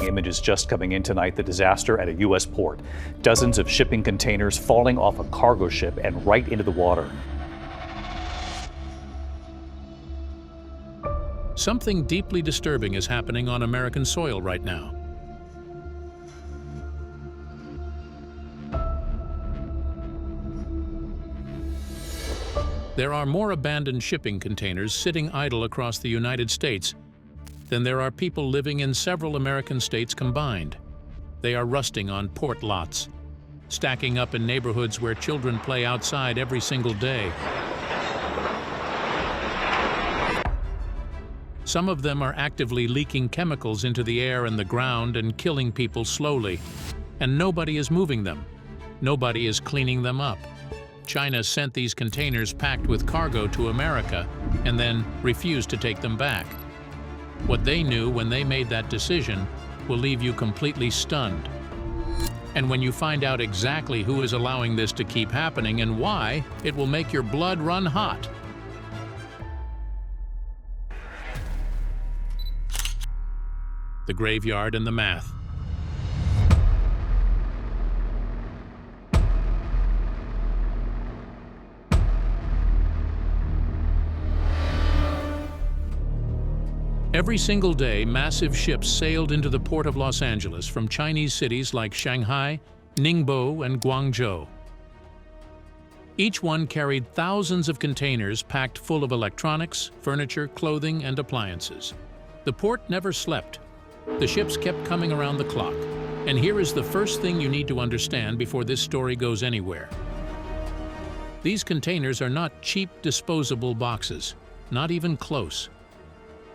images just coming in tonight, the disaster at a U.S. port. Dozens of shipping containers falling off a cargo ship and right into the water. Something deeply disturbing is happening on American soil right now. There are more abandoned shipping containers sitting idle across the United States than there are people living in several American states combined. They are rusting on port lots, stacking up in neighborhoods where children play outside every single day. Some of them are actively leaking chemicals into the air and the ground and killing people slowly, and nobody is moving them. Nobody is cleaning them up. China sent these containers packed with cargo to America and then refused to take them back. What they knew when they made that decision will leave you completely stunned. And when you find out exactly who is allowing this to keep happening and why, it will make your blood run hot. The graveyard and the math. Every single day, massive ships sailed into the port of Los Angeles from Chinese cities like Shanghai, Ningbo, and Guangzhou. Each one carried thousands of containers packed full of electronics, furniture, clothing, and appliances. The port never slept. The ships kept coming around the clock. And here is the first thing you need to understand before this story goes anywhere. These containers are not cheap disposable boxes, not even close.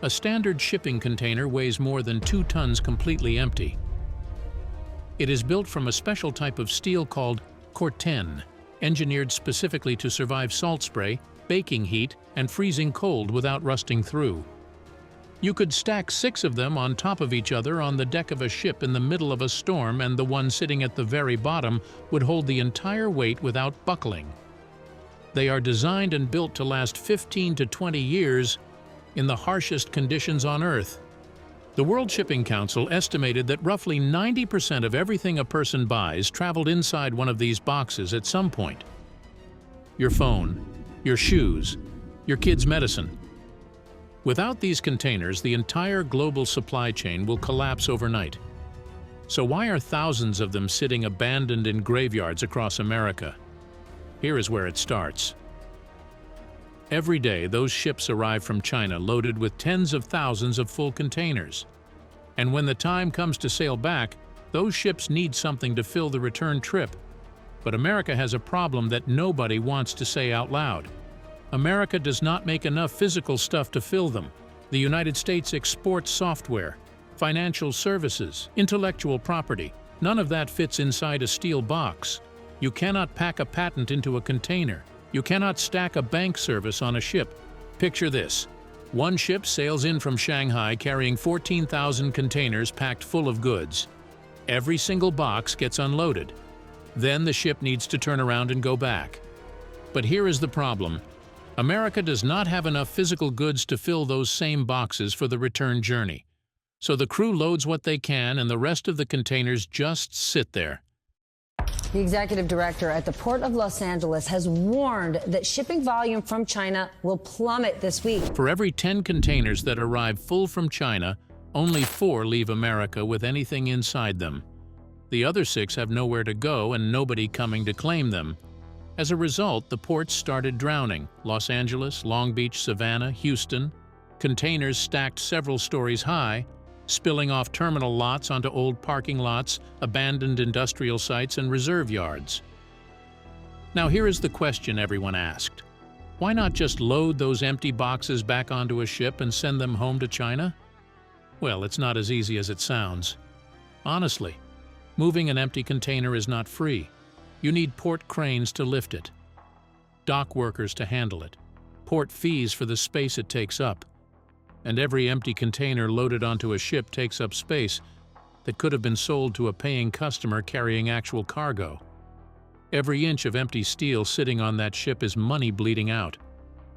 A standard shipping container weighs more than 2 tons completely empty. It is built from a special type of steel called corten, engineered specifically to survive salt spray, baking heat, and freezing cold without rusting through. You could stack 6 of them on top of each other on the deck of a ship in the middle of a storm, and the one sitting at the very bottom would hold the entire weight without buckling. They are designed and built to last 15 to 20 years in the harshest conditions on Earth. The World Shipping Council estimated that roughly 90% of everything a person buys traveled inside one of these boxes at some point. Your phone, your shoes, your kid's medicine. Without these containers, the entire global supply chain will collapse overnight. So why are thousands of them sitting abandoned in graveyards across America? Here is where it starts. Every day, those ships arrive from China loaded with tens of thousands of full containers. And when the time comes to sail back, those ships need something to fill the return trip. But America has a problem that nobody wants to say out loud. America does not make enough physical stuff to fill them. The United States exports software, financial services, intellectual property. None of that fits inside a steel box. You cannot pack a patent into a container. You cannot stack a bank service on a ship. Picture this. One ship sails in from Shanghai carrying 14,000 containers packed full of goods. Every single box gets unloaded. Then the ship needs to turn around and go back. But here is the problem. America does not have enough physical goods to fill those same boxes for the return journey. So the crew loads what they can and the rest of the containers just sit there. The executive director at the Port of Los Angeles has warned that shipping volume from China will plummet this week. For every 10 containers that arrive full from China, only 4 leave America with anything inside them. The other 6 have nowhere to go and nobody coming to claim them. As a result, the ports started drowning. Los Angeles, Long Beach, Savannah, Houston. Containers stacked several stories high, spilling off terminal lots onto old parking lots, abandoned industrial sites, and reserve yards. Now here is the question everyone asked. Why not just load those empty boxes back onto a ship and send them home to China? Well, it's not as easy as it sounds. Honestly, moving an empty container is not free. You need port cranes to lift it, dock workers to handle it, port fees for the space it takes up. And every empty container loaded onto a ship takes up space that could have been sold to a paying customer carrying actual cargo. Every inch of empty steel sitting on that ship is money bleeding out.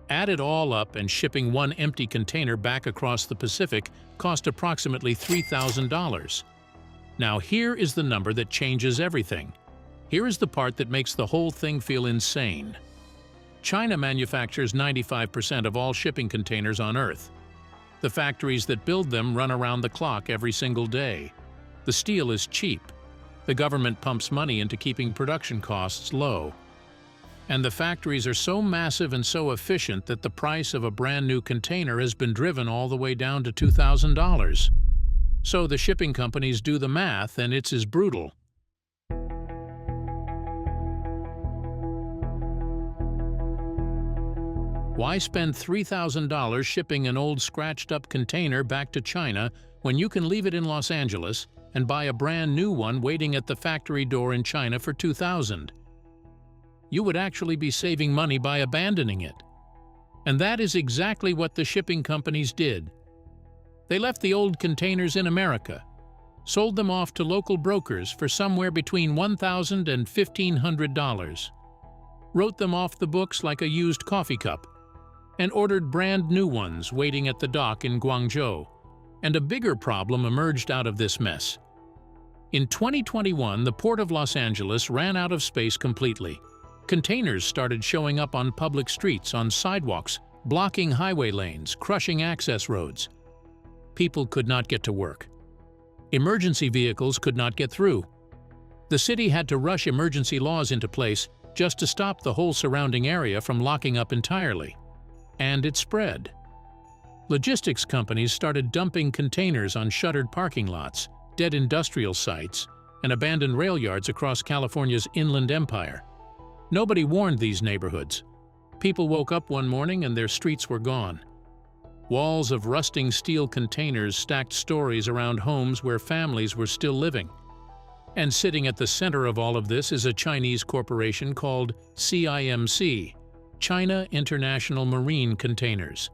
Add it all up, and shipping one empty container back across the Pacific cost approximately $3,000. Now here is the number that changes everything. Here is the part that makes the whole thing feel insane. China manufactures 95% of all shipping containers on Earth. The factories that build them run around the clock every single day. The steel is cheap. The government pumps money into keeping production costs low. And the factories are so massive and so efficient that the price of a brand new container has been driven all the way down to $2,000. So the shipping companies do the math, and it's as brutal. Why spend $3,000 shipping an old scratched-up container back to China when you can leave it in Los Angeles and buy a brand new one waiting at the factory door in China for $2,000? You would actually be saving money by abandoning it. And that is exactly what the shipping companies did. They left the old containers in America, sold them off to local brokers for somewhere between $1,000 and $1,500, wrote them off the books like a used coffee cup, and ordered brand new ones waiting at the dock in Guangzhou. And a bigger problem emerged out of this mess. In 2021, the Port of Los Angeles ran out of space completely. Containers started showing up on public streets, on sidewalks, blocking highway lanes, crushing access roads. People could not get to work. Emergency vehicles could not get through. The city had to rush emergency laws into place just to stop the whole surrounding area from locking up entirely. And it spread. Logistics companies started dumping containers on shuttered parking lots, dead industrial sites, and abandoned rail yards across California's Inland Empire. Nobody warned these neighborhoods. People woke up one morning and their streets were gone. Walls of rusting steel containers stacked stories around homes where families were still living. And sitting at the center of all of this is a Chinese corporation called CIMC, China International Marine Containers.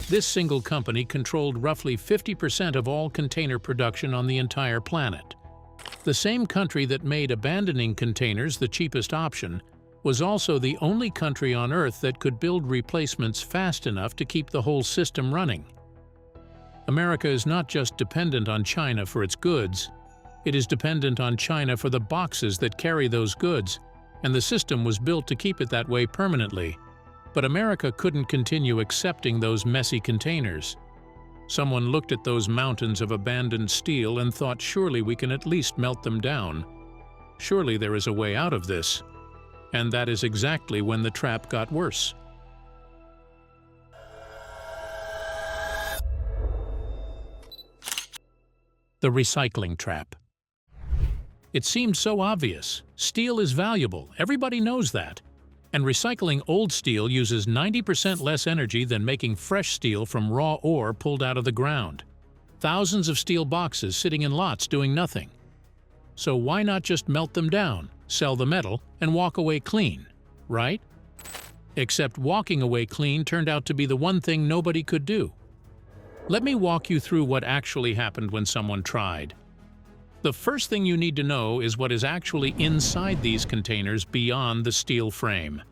This single company controlled roughly 50% of all container production on the entire planet. The same country that made abandoning containers the cheapest option was also the only country on Earth that could build replacements fast enough to keep the whole system running. America is not just dependent on China for its goods, it is dependent on China for the boxes that carry those goods, and the system was built to keep it that way permanently. But America couldn't continue accepting those messy containers. Someone looked at those mountains of abandoned steel and thought, surely we can at least melt them down. Surely there is a way out of this. And that is exactly when the trap got worse. The recycling trap. It seemed so obvious. Steel is valuable, everybody knows that. And recycling old steel uses 90% less energy than making fresh steel from raw ore pulled out of the ground. Thousands of steel boxes sitting in lots doing nothing. So why not just melt them down, sell the metal, and walk away clean, right? Except walking away clean turned out to be the one thing nobody could do. Let me walk you through what actually happened when someone tried. The first thing you need to know is what is actually inside these containers beyond the steel frame.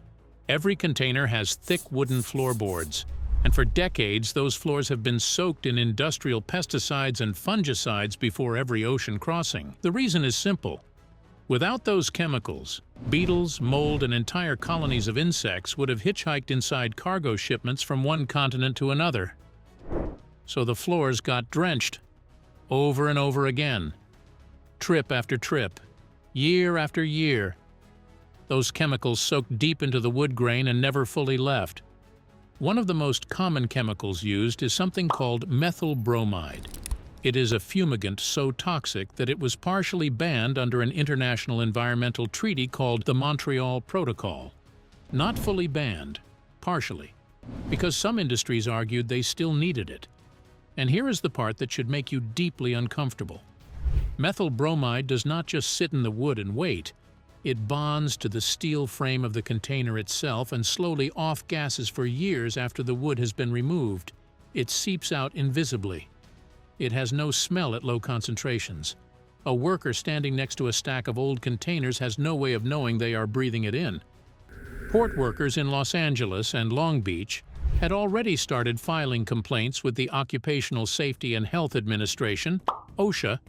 Every container has thick wooden floorboards, and for decades those floors have been soaked in industrial pesticides and fungicides before every ocean crossing. The reason is simple. Without those chemicals, beetles, mold, and entire colonies of insects would have hitchhiked inside cargo shipments from one continent to another. So the floors got drenched, over and over again. Trip after trip, year after year. Those chemicals soaked deep into the wood grain and never fully left. One of the most common chemicals used is something called methyl bromide. It is a fumigant so toxic that it was partially banned under an international environmental treaty called the Montreal Protocol. Not fully banned, partially, because some industries argued they still needed it. And here is the part that should make you deeply uncomfortable. Methyl bromide does not just sit in the wood and wait. It bonds to the steel frame of the container itself and slowly off-gases for years after the wood has been removed. It seeps out invisibly. It has no smell at low concentrations. A worker standing next to a stack of old containers has no way of knowing they are breathing it in. Port workers in Los Angeles and Long Beach had already started filing complaints with the Occupational Safety and Health Administration, OSHA,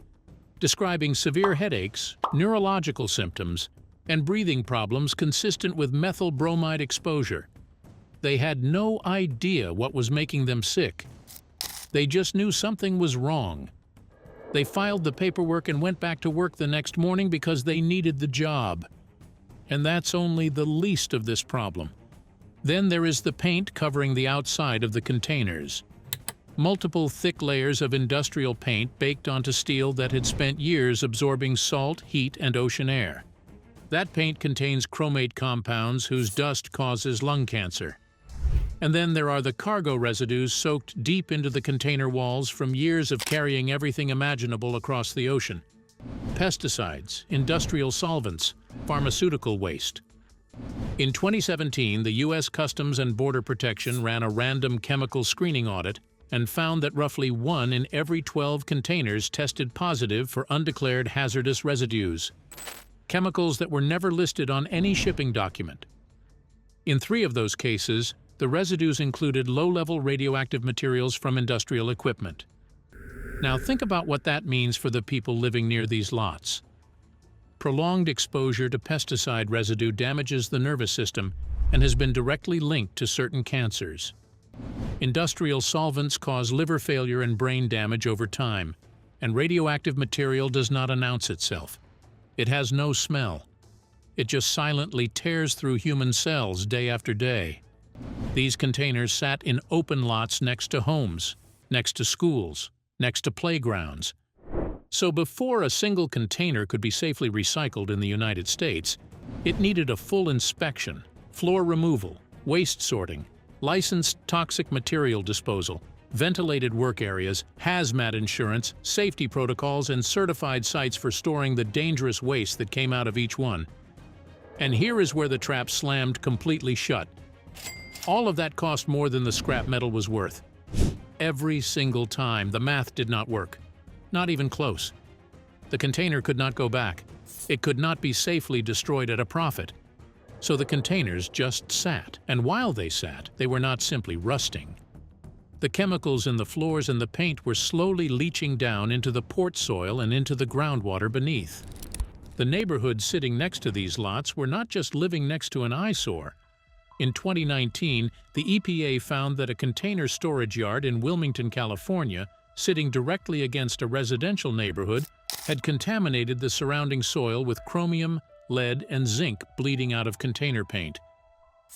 describing severe headaches, neurological symptoms, and breathing problems consistent with methyl bromide exposure. They had no idea what was making them sick. They just knew something was wrong. They filed the paperwork and went back to work the next morning because they needed the job. And that's only the least of this problem. Then there is the paint covering the outside of the containers. Multiple thick layers of industrial paint baked onto steel that had spent years absorbing salt, heat, and ocean air. That paint contains chromate compounds whose dust causes lung cancer. And then there are the cargo residues soaked deep into the container walls from years of carrying everything imaginable across the ocean. Pesticides, industrial solvents, pharmaceutical waste. In 2017, the U.S. Customs and Border Protection ran a random chemical screening audit and found that roughly 1 in every 12 containers tested positive for undeclared hazardous residues, chemicals that were never listed on any shipping document. In 3 of those cases, the residues included low-level radioactive materials from industrial equipment. Now think about what that means for the people living near these lots. Prolonged exposure to pesticide residue damages the nervous system and has been directly linked to certain cancers. Industrial solvents cause liver failure and brain damage over time, and radioactive material does not announce itself. It has no smell. It just silently tears through human cells day after day. These containers sat in open lots next to homes, next to schools, next to playgrounds. So before a single container could be safely recycled in the United States, it needed a full inspection, floor removal, waste sorting, licensed toxic material disposal, ventilated work areas, hazmat insurance, safety protocols, and certified sites for storing the dangerous waste that came out of each one. And here is where the trap slammed completely shut. All of that cost more than the scrap metal was worth. Every single time, the math did not work. Not even close. The container could not go back. It could not be safely destroyed at a profit. So the containers just sat, and while they sat, they were not simply rusting. The chemicals in the floors and the paint were slowly leaching down into the port soil and into the groundwater beneath. The neighborhoods sitting next to these lots were not just living next to an eyesore. In 2019, the EPA found that a container storage yard in Wilmington, California, sitting directly against a residential neighborhood, had contaminated the surrounding soil with chromium, lead, and zinc bleeding out of container paint.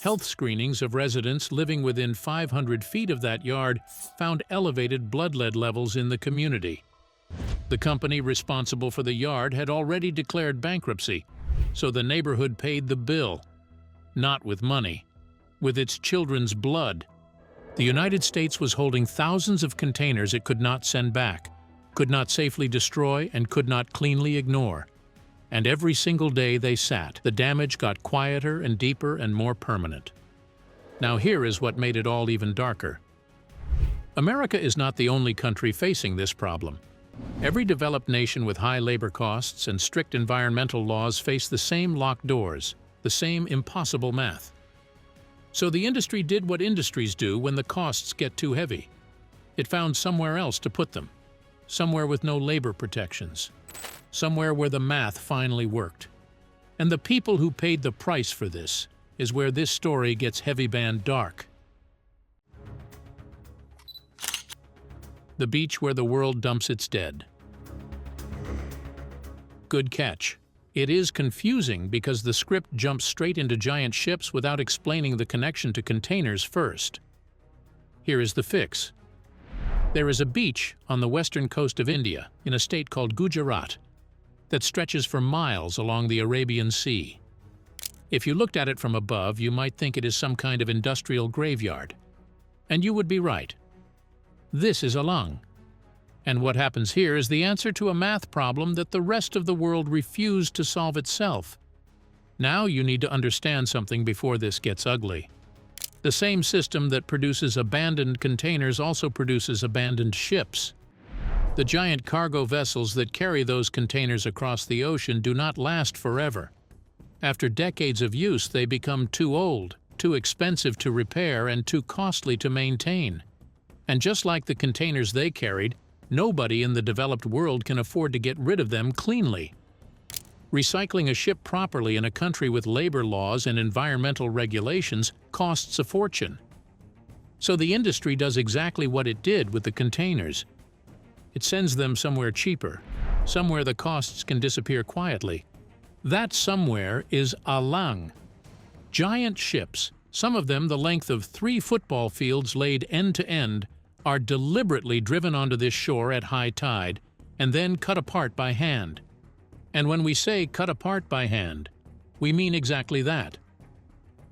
Health screenings of residents living within 500 feet of that yard found elevated blood lead levels in the community. The company responsible for the yard had already declared bankruptcy, so the neighborhood paid the bill. Not with money, with its children's blood. The United States was holding thousands of containers it could not send back, could not safely destroy, and could not cleanly ignore. And every single day they sat, the damage got quieter and deeper and more permanent. Now here is what made it all even darker. America is not the only country facing this problem. Every developed nation with high labor costs and strict environmental laws face the same locked doors, the same impossible math. So the industry did what industries do when the costs get too heavy. It found somewhere else to put them, somewhere with no labor protections, somewhere where the math finally worked. And the people who paid the price for this is where this story gets heavy band dark. The beach where the world dumps its dead. Good catch. It is confusing because the script jumps straight into giant ships without explaining the connection to containers first. Here is the fix. There is a beach on the western coast of India, in a state called Gujarat, that stretches for miles along the Arabian Sea. If you looked at it from above, you might think it is some kind of industrial graveyard. And you would be right. This is Alang. And what happens here is the answer to a math problem that the rest of the world refused to solve itself. Now you need to understand something before this gets ugly. The same system that produces abandoned containers also produces abandoned ships. The giant cargo vessels that carry those containers across the ocean do not last forever. After decades of use, they become too old, too expensive to repair, and too costly to maintain. And just like the containers they carried, nobody in the developed world can afford to get rid of them cleanly. Recycling a ship properly in a country with labor laws and environmental regulations costs a fortune. So the industry does exactly what it did with the containers. It sends them somewhere cheaper, somewhere the costs can disappear quietly. That somewhere is Alang. Giant ships, some of them the length of 3 football fields laid end to end, are deliberately driven onto this shore at high tide and then cut apart by hand. And when we say cut apart by hand, we mean exactly that.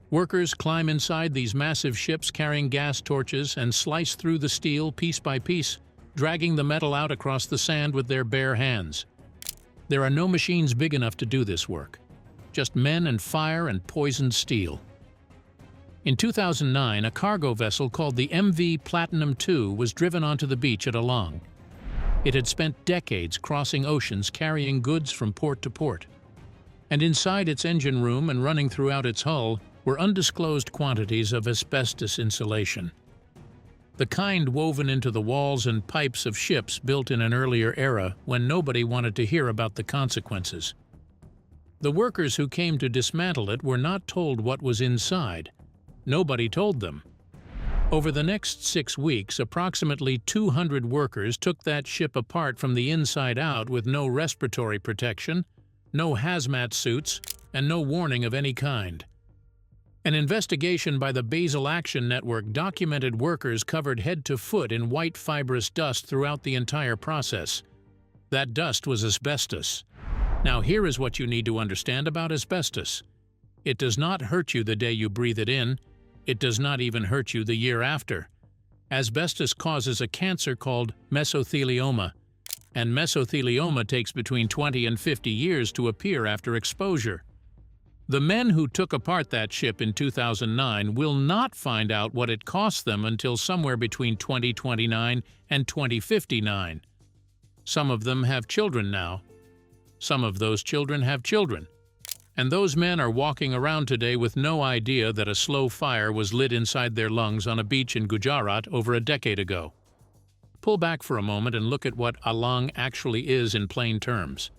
Workers climb inside these massive ships carrying gas torches and slice through the steel piece by piece, dragging the metal out across the sand with their bare hands. There are no machines big enough to do this work, just men and fire and poisoned steel. In 2009, a cargo vessel called the MV Platinum II was driven onto the beach at Alang. It had spent decades crossing oceans carrying goods from port to port. And inside its engine room and running throughout its hull were undisclosed quantities of asbestos insulation, the kind woven into the walls and pipes of ships built in an earlier era when nobody wanted to hear about the consequences. The workers who came to dismantle it were not told what was inside. Nobody told them. Over the next 6 weeks, approximately 200 workers took that ship apart from the inside out with no respiratory protection, no hazmat suits, and no warning of any kind. An investigation by the Basel Action Network documented workers covered head to foot in white fibrous dust throughout the entire process. That dust was asbestos. Now here is what you need to understand about asbestos. It does not hurt you the day you breathe it in. It does not even hurt you the year after. Asbestos causes a cancer called mesothelioma, and mesothelioma takes between 20 and 50 years to appear after exposure. The men who took apart that ship in 2009 will not find out what it cost them until somewhere between 2029 and 2059. Some of them have children now. Some of those children have children. And those men are walking around today with no idea that a slow fire was lit inside their lungs on a beach in Gujarat over a decade ago. Pull back for a moment and look at what Alang actually is in plain terms.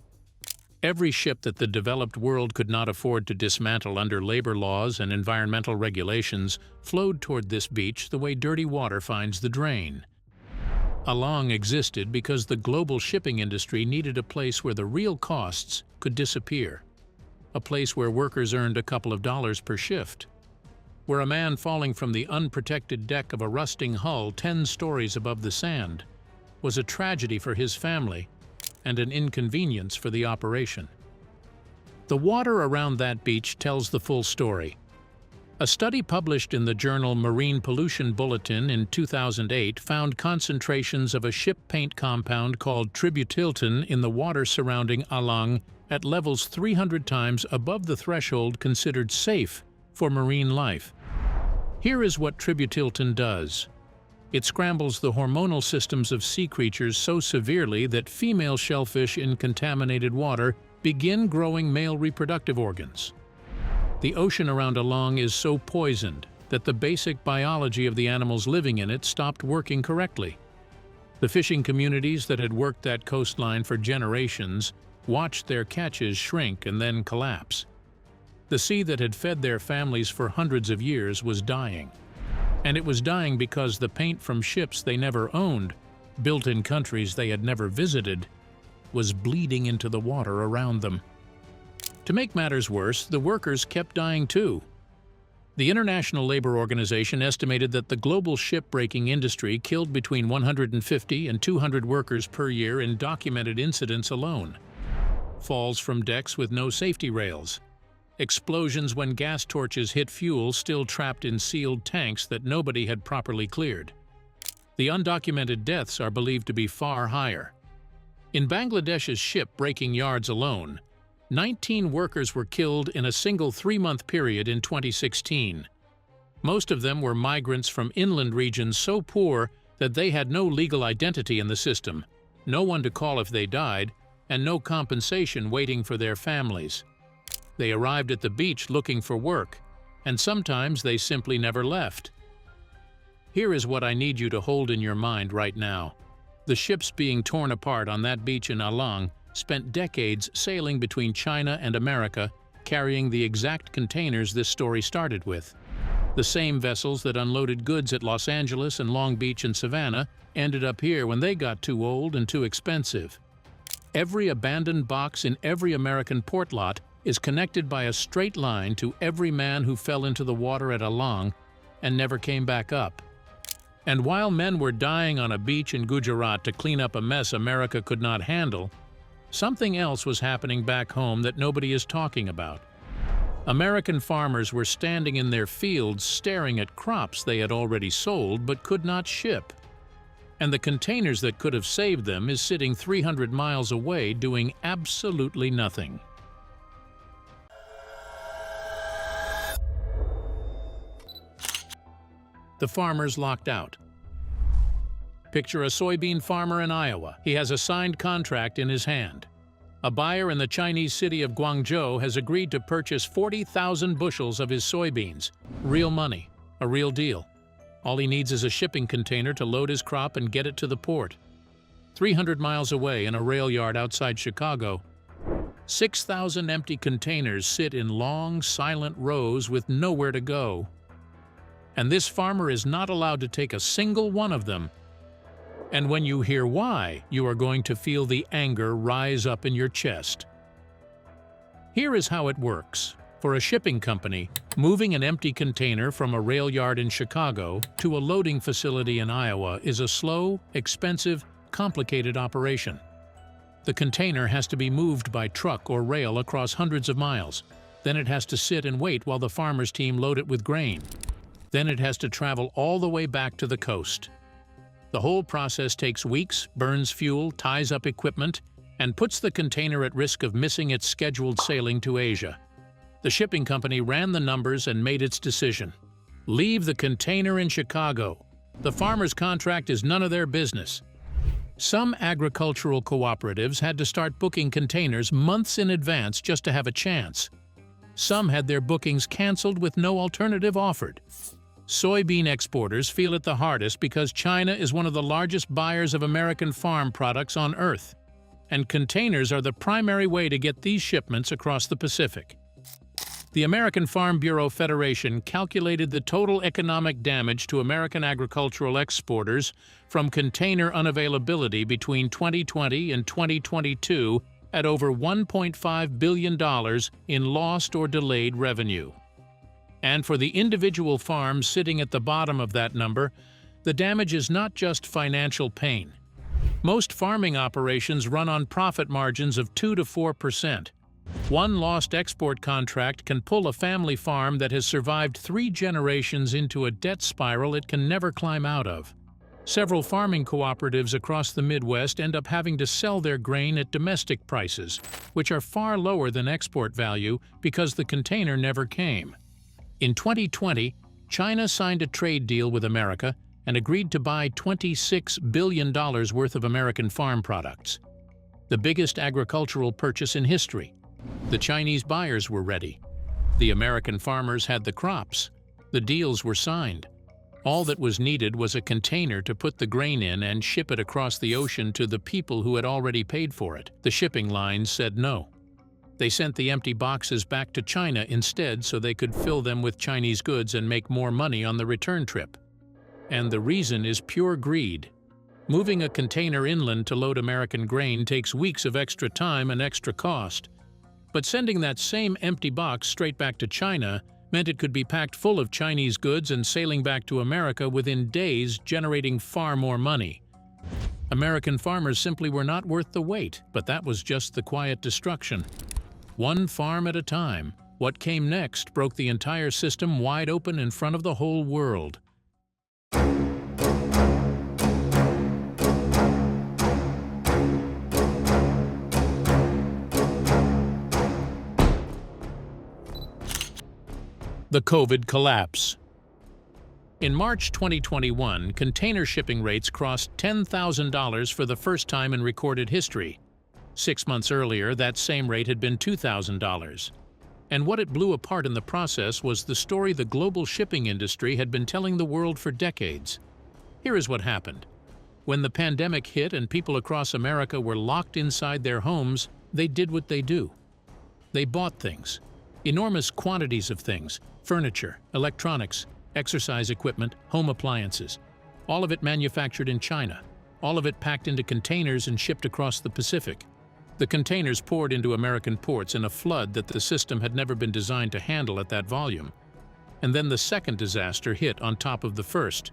Every ship that the developed world could not afford to dismantle under labor laws and environmental regulations flowed toward this beach the way dirty water finds the drain. Alang existed because the global shipping industry needed a place where the real costs could disappear. A place where workers earned a couple of dollars per shift. Where a man falling from the unprotected deck of a rusting hull 10 stories above the sand was a tragedy for his family and an inconvenience for the operation. The water around that beach tells the full story. A study published in the journal Marine Pollution Bulletin in 2008 found concentrations of a ship paint compound called tributyltin in the water surrounding Alang at levels 300 times above the threshold considered safe for marine life. Here is what tributyltin does. It scrambles the hormonal systems of sea creatures so severely that female shellfish in contaminated water begin growing male reproductive organs. The ocean around Alang is so poisoned that the basic biology of the animals living in it stopped working correctly. The fishing communities that had worked that coastline for generations watched their catches shrink and then collapse. The sea that had fed their families for hundreds of years was dying. And it was dying because the paint from ships they never owned, built in countries they had never visited, was bleeding into the water around them. To make matters worse, the workers kept dying too. The International Labor Organization estimated that the global shipbreaking industry killed between 150 and 200 workers per year in documented incidents alone. Falls from decks with no safety rails. Explosions when gas torches hit fuel still trapped in sealed tanks that nobody had properly cleared. The undocumented deaths are believed to be far higher. In Bangladesh's ship-breaking yards alone, 19 workers were killed in a single 3-month period in 2016. Most of them were migrants from inland regions so poor that they had no legal identity in the system, no one to call if they died, and no compensation waiting for their families. They arrived at the beach looking for work, and sometimes they simply never left. Here is what I need you to hold in your mind right now. The ships being torn apart on that beach in Alang spent decades sailing between China and America, carrying the exact containers this story started with. The same vessels that unloaded goods at Los Angeles and Long Beach and Savannah ended up here when they got too old and too expensive. Every abandoned box in every American port lot is connected by a straight line to every man who fell into the water at Alang and never came back up. And while men were dying on a beach in Gujarat to clean up a mess America could not handle, something else was happening back home that nobody is talking about. American farmers were standing in their fields staring at crops they had already sold but could not ship. And the containers that could have saved them is sitting 300 miles away doing absolutely nothing. The farmers locked out. Picture a soybean farmer in Iowa. He has a signed contract in his hand. A buyer in the Chinese city of Guangzhou has agreed to purchase 40,000 bushels of his soybeans. Real money, a real deal. All he needs is a shipping container to load his crop and get it to the port. 300 miles away in a rail yard outside Chicago, 6,000 empty containers sit in long, silent rows with nowhere to go. And this farmer is not allowed to take a single one of them. And when you hear why, you are going to feel the anger rise up in your chest. Here is how it works. For a shipping company, moving an empty container from a rail yard in Chicago to a loading facility in Iowa is a slow, expensive, complicated operation. The container has to be moved by truck or rail across hundreds of miles. Then it has to sit and wait while the farmer's team load it with grain. Then it has to travel all the way back to the coast. The whole process takes weeks, burns fuel, ties up equipment, and puts the container at risk of missing its scheduled sailing to Asia. The shipping company ran the numbers and made its decision. Leave the container in Chicago. The farmer's contract is none of their business. Some agricultural cooperatives had to start booking containers months in advance just to have a chance. Some had their bookings canceled with no alternative offered. Soybean exporters feel it the hardest because China is one of the largest buyers of American farm products on Earth, and containers are the primary way to get these shipments across the Pacific. The American Farm Bureau Federation calculated the total economic damage to American agricultural exporters from container unavailability between 2020 and 2022 at over $1.5 billion in lost or delayed revenue. And for the individual farms sitting at the bottom of that number, the damage is not just financial pain. Most farming operations run on profit margins of 2 to 4%. One lost export contract can pull a family farm that has survived 3 generations into a debt spiral it can never climb out of. Several farming cooperatives across the Midwest end up having to sell their grain at domestic prices, which are far lower than export value because the container never came. In 2020, China signed a trade deal with America and agreed to buy $26 billion worth of American farm products. The biggest agricultural purchase in history. The Chinese buyers were ready. The American farmers had the crops. The deals were signed. All that was needed was a container to put the grain in and ship it across the ocean to the people who had already paid for it. The shipping lines said no. They sent the empty boxes back to China instead so they could fill them with Chinese goods and make more money on the return trip. And the reason is pure greed. Moving a container inland to load American grain takes weeks of extra time and extra cost. But sending that same empty box straight back to China meant it could be packed full of Chinese goods and sailing back to America within days, generating far more money. American farmers simply were not worth the wait, but that was just the quiet destruction. One farm at a time, what came next broke the entire system wide open in front of the whole world. The COVID collapse. In March 2021, container shipping rates crossed $10,000 for the first time in recorded history. 6 months earlier, that same rate had been $2,000. And what it blew apart in the process was the story the global shipping industry had been telling the world for decades. Here is what happened. When the pandemic hit and people across America were locked inside their homes, they did what they do. They bought things, enormous quantities of things, furniture, electronics, exercise equipment, home appliances, all of it manufactured in China, all of it packed into containers and shipped across the Pacific. The containers poured into American ports in a flood that the system had never been designed to handle at that volume. And then the second disaster hit on top of the first.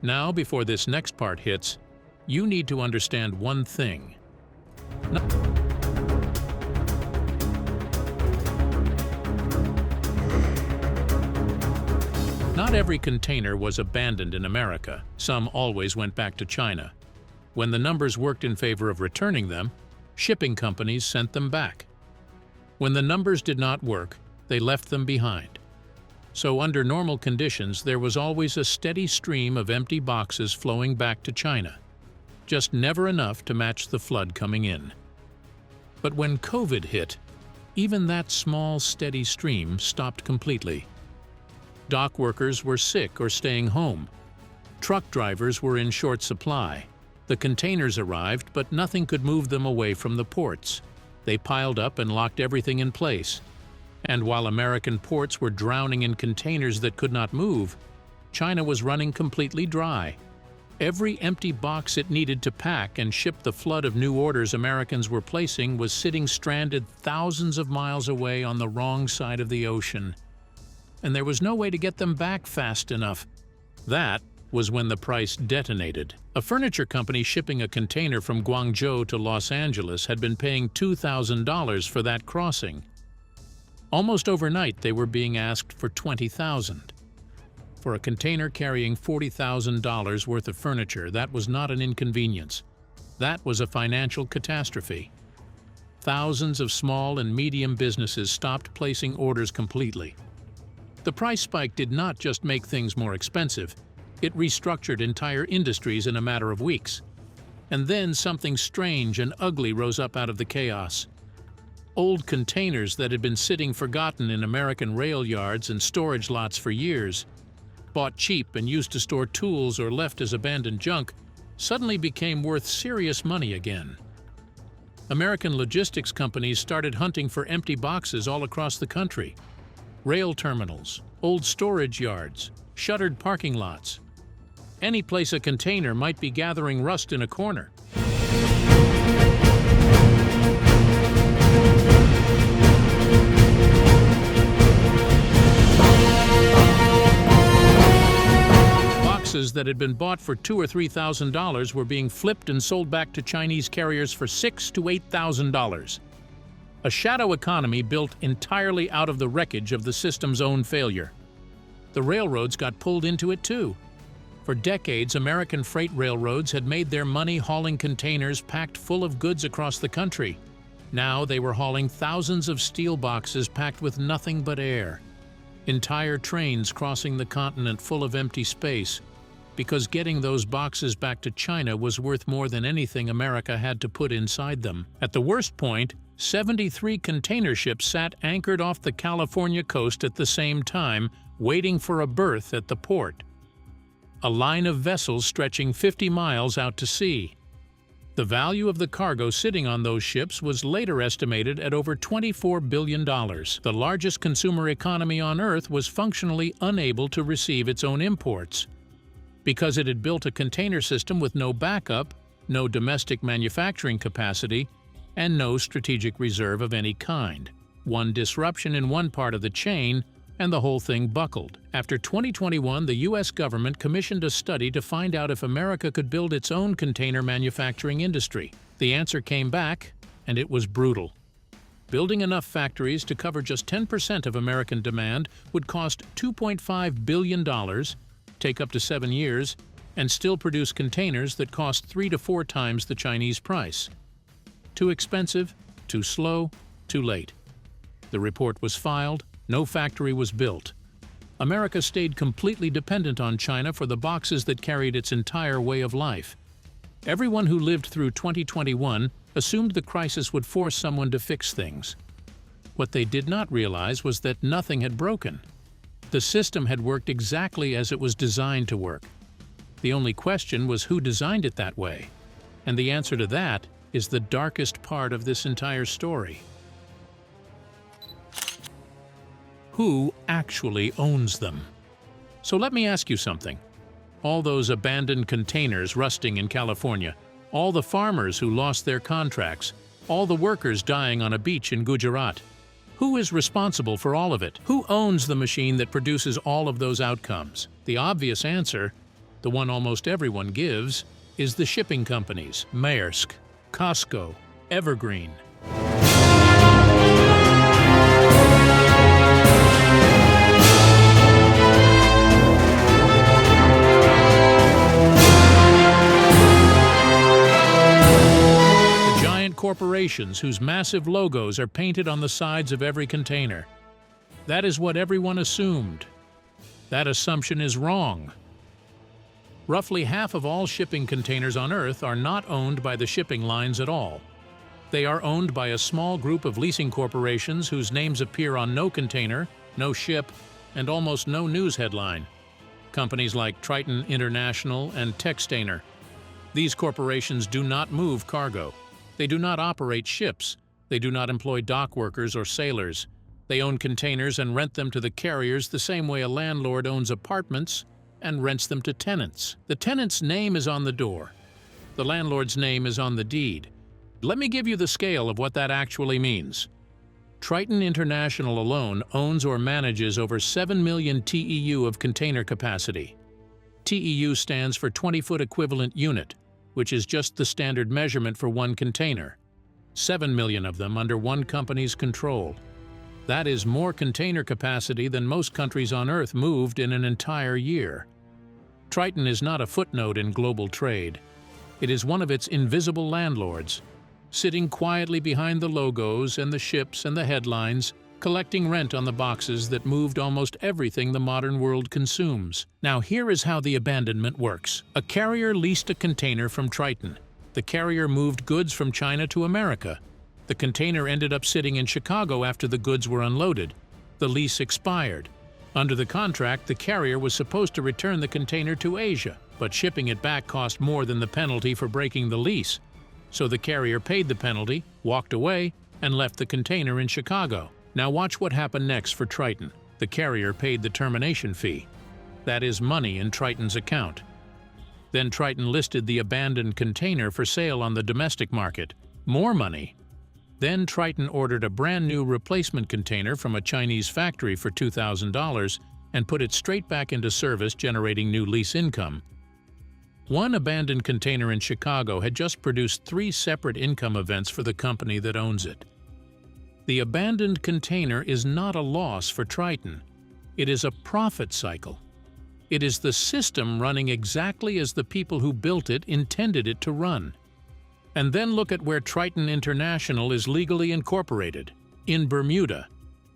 Now, before this next part hits, you need to understand one thing. Not every container was abandoned in America. Some always went back to China. When the numbers worked in favor of returning them, shipping companies sent them back. When the numbers did not work, they left them behind. So under normal conditions, there was always a steady stream of empty boxes flowing back to China, just never enough to match the flood coming in. But when COVID hit, even that small, steady stream stopped completely. Dock workers were sick or staying home. Truck drivers were in short supply. The containers arrived, but nothing could move them away from the ports. They piled up and locked everything in place. And while American ports were drowning in containers that could not move, China was running completely dry. Every empty box it needed to pack and ship the flood of new orders Americans were placing was sitting stranded thousands of miles away on the wrong side of the ocean. And there was no way to get them back fast enough. That was when the price detonated. A furniture company shipping a container from Guangzhou to Los Angeles had been paying $2,000 for that crossing. Almost overnight, they were being asked for $20,000. For a container carrying $40,000 worth of furniture, that was not an inconvenience. That was a financial catastrophe. Thousands of small and medium businesses stopped placing orders completely. The price spike did not just make things more expensive, it restructured entire industries in a matter of weeks. And then something strange and ugly rose up out of the chaos. Old containers that had been sitting forgotten in American rail yards and storage lots for years, bought cheap and used to store tools or left as abandoned junk, suddenly became worth serious money again. American logistics companies started hunting for empty boxes all across the country. Rail terminals, old storage yards, shuttered parking lots. Any place a container might be gathering rust in a corner. Boxes that had been bought for $2,000 or $3,000 were being flipped and sold back to Chinese carriers for $6,000 to $8,000. A shadow economy built entirely out of the wreckage of the system's own failure. The railroads got pulled into it too. For decades, American freight railroads had made their money hauling containers packed full of goods across the country. Now they were hauling thousands of steel boxes packed with nothing but air. Entire trains crossing the continent full of empty space, because getting those boxes back to China was worth more than anything America had to put inside them. At the worst point, 73 container ships sat anchored off the California coast at the same time, waiting for a berth at the port. A line of vessels stretching 50 miles out to sea. The value of the cargo sitting on those ships was later estimated at over $24 billion. The largest consumer economy on Earth was functionally unable to receive its own imports, because it had built a container system with no backup, no domestic manufacturing capacity, and no strategic reserve of any kind. One disruption in one part of the chain, and the whole thing buckled. After 2021, the U.S. government commissioned a study to find out if America could build its own container manufacturing industry. The answer came back, and it was brutal. Building enough factories to cover just 10% of American demand would cost $2.5 billion, take up to 7 years, and still produce containers that cost 3 to 4 times the Chinese price. Too expensive, too slow, too late. The report was filed. No factory was built. America stayed completely dependent on China for the boxes that carried its entire way of life. Everyone who lived through 2021 assumed the crisis would force someone to fix things. What they did not realize was that nothing had broken. The system had worked exactly as it was designed to work. The only question was who designed it that way. And the answer to that is the darkest part of this entire story. Who actually owns them? So let me ask you something. All those abandoned containers rusting in California, all the farmers who lost their contracts, all the workers dying on a beach in Gujarat. Who is responsible for all of it? Who owns the machine that produces all of those outcomes? The obvious answer, the one almost everyone gives, is the shipping companies, Maersk, Costco, Evergreen. Corporations whose massive logos are painted on the sides of every container. That is what everyone assumed. That assumption is wrong. Roughly half of all shipping containers on Earth are not owned by the shipping lines at all. They are owned by a small group of leasing corporations whose names appear on no container, no ship, and almost no news headline. Companies like Triton International and Textainer. These corporations do not move cargo. They do not operate ships. They do not employ dock workers or sailors. They own containers and rent them to the carriers the same way a landlord owns apartments and rents them to tenants. The tenant's name is on the door. The landlord's name is on the deed. Let me give you the scale of what that actually means. Triton International alone owns or manages over 7 million TEU of container capacity. TEU stands for 20-foot equivalent unit, which is just the standard measurement for one container. 7 million of them under one company's control. That is more container capacity than most countries on Earth moved in an entire year. Triton is not a footnote in global trade. It is one of its invisible landlords, sitting quietly behind the logos and the ships and the headlines, collecting rent on the boxes that moved almost everything the modern world consumes. Now here is how the abandonment works. A carrier leased a container from Triton. The carrier moved goods from China to America. The container ended up sitting in Chicago after the goods were unloaded. The lease expired. Under the contract, the carrier was supposed to return the container to Asia, but shipping it back cost more than the penalty for breaking the lease. So the carrier paid the penalty, walked away, and left the container in Chicago. Now watch what happened next for Triton. The carrier paid the termination fee. That is money in Triton's account. Then Triton listed the abandoned container for sale on the domestic market. More money. Then Triton ordered a brand new replacement container from a Chinese factory for $2,000 and put it straight back into service, generating new lease income. One abandoned container in Chicago had just produced 3 separate income events for the company that owns it. The abandoned container is not a loss for Triton. It is a profit cycle. It is the system running exactly as the people who built it intended it to run. And then look at where Triton International is legally incorporated, in Bermuda.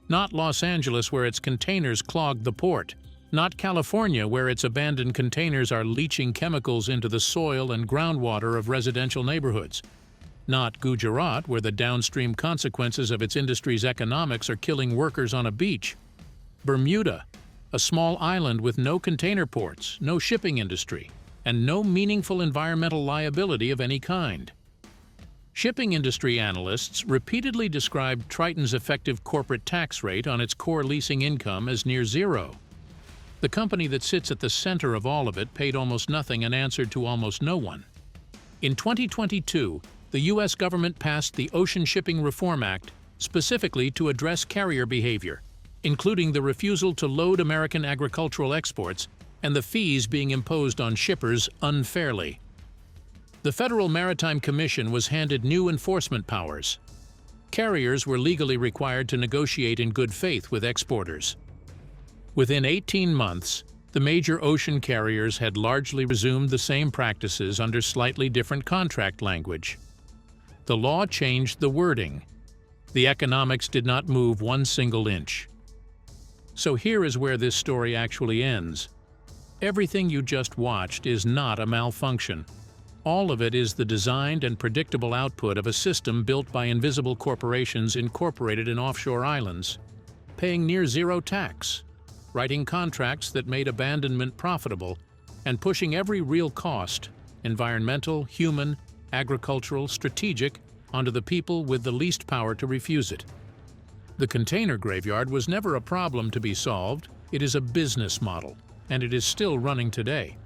Not Los Angeles, where its containers clogged the port. Not California, where its abandoned containers are leaching chemicals into the soil and groundwater of residential neighborhoods. Not Gujarat, where the downstream consequences of its industry's economics are killing workers on a beach. Bermuda, a small island with no container ports, no shipping industry, and no meaningful environmental liability of any kind. Shipping industry analysts repeatedly described Triton's effective corporate tax rate on its core leasing income as near zero. The company that sits at the center of all of it paid almost nothing and answered to almost no one. In 2022, the U.S. government passed the Ocean Shipping Reform Act specifically to address carrier behavior, including the refusal to load American agricultural exports and the fees being imposed on shippers unfairly. The Federal Maritime Commission was handed new enforcement powers. Carriers were legally required to negotiate in good faith with exporters. Within 18 months, the major ocean carriers had largely resumed the same practices under slightly different contract language. The law changed the wording. The economics did not move one single inch. So here is where this story actually ends. Everything you just watched is not a malfunction. All of it is the designed and predictable output of a system built by invisible corporations incorporated in offshore islands, paying near zero tax, writing contracts that made abandonment profitable, and pushing every real cost, environmental, human, agricultural, strategic, onto the people with the least power to refuse it. The container graveyard was never a problem to be solved. It is a business model, and it is still running today.